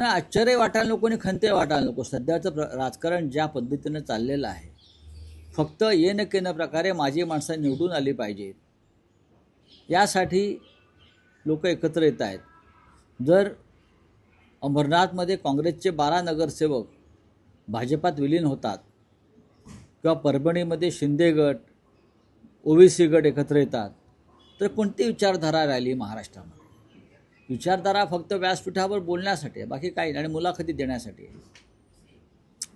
नाही, आश्चर्य वाटायला नको आणि खंते वाटायला नको. सध्याचं राजकारण ज्या पद्धतीनं चाललेलं आहे, फक्त येणं केनं प्रकारे माझी माणसं निवडून आली पाहिजेत यासाठी लोक एकत्र येत आहेत. जर अमरनाथमध्ये काँग्रेसचे 12 नगरसेवक भाजपात विलीन होतात किंवा परभणीमध्ये शिंदे गट ओबीसी गट एकत्र येतात, तर कोणती विचारधारा राहिली महाराष्ट्रामध्ये? विचारधारा फक्त व्यासपीठावर बोलण्यासाठी आहे, बाकी काही नाही, आणि मुलाखती देण्यासाठी आहे.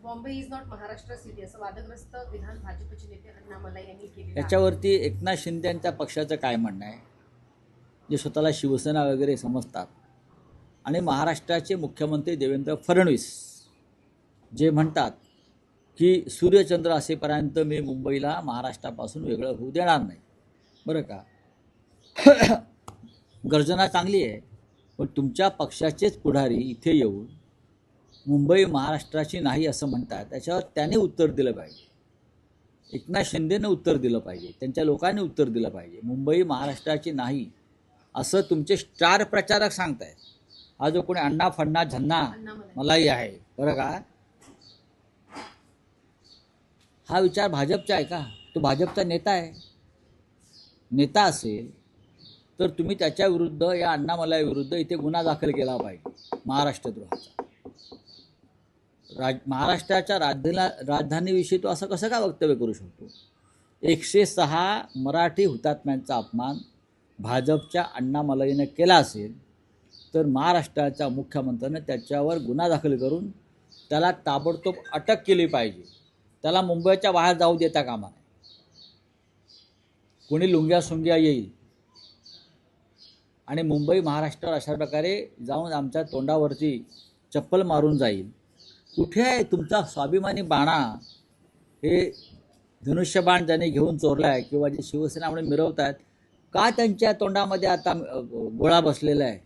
Bombay is not Maharashtra city असं वादग्रस्त विधान भाजपचे नेते अण्णामलाई यांनी केले. याच्यावरती एकनाथ शिंदे यांच्या पक्षाचं काय म्हणणं आहे, जे स्वतःला शिवसेना वगैरे समजतात, आणि महाराष्ट्राचे मुख्यमंत्री देवेंद्र फडणवीस जे म्हणतात की सूर्यचंद्र असेपर्यंत मी मुंबईला महाराष्ट्रापासून वेगळं होऊ देणार नाही. बरं का, गर्जना चांगली आहे, पण तुमच्या पक्षाचेच पुढारी इथे येऊन मुंबई महाराष्ट्राची नाही असं म्हणतात, त्याच्यावर त्याने उत्तर दिलं पाहिजे. एकनाथ शिंदेनं उत्तर दिलं पाहिजे, त्यांच्या लोकांनी उत्तर दिलं पाहिजे. मुंबई महाराष्ट्राची नाही असं तुमचे स्टार प्रचारक सांगतायत. हा जो कोणी अण्णा फण्णा झन्ना मलाही आहे, बरं का, हा विचार भाजपचा आहे का? तो भाजपचा नेता आहे. नेता असेल तर तुम्ही त्याच्या विरुद्ध, या अण्णामलाई विरुद्ध इथे गुन्हा दाखल केला पाहिजे, महाराष्ट्रद्रोहाचा. महाराष्ट्राच्या राजधानीविषयी तो असं कसं का वक्तव्य करू शकतो? 106 मराठी हुतात्म्यांचा अपमान भाजपच्या अण्णामलाईनं केला असेल तर महाराष्ट्राच्या मुख्यमंत्र्यानं त्याच्यावर गुन्हा दाखल करून त्याला ताबडतोब अटक केली पाहिजे. त्याला मुंबईच्या बाहेर जाऊ देता कामा नये. कोणी लुंग्या सुंग्या येईल आणि मुंबई महाराष्ट्रावर अशा प्रकारे जाऊन आमच्या तोंडावरती चप्पल मारून जाईल. कुठे आहे तुमचा स्वाभिमानी बाणा? हे धनुष्यबाण ज्याने घेऊन चोरला आहे किंवा जे शिवसेना म्हणून मिरवत आहेत, का त्यांच्या तोंडामध्ये आता गोळा बसलेला आहे?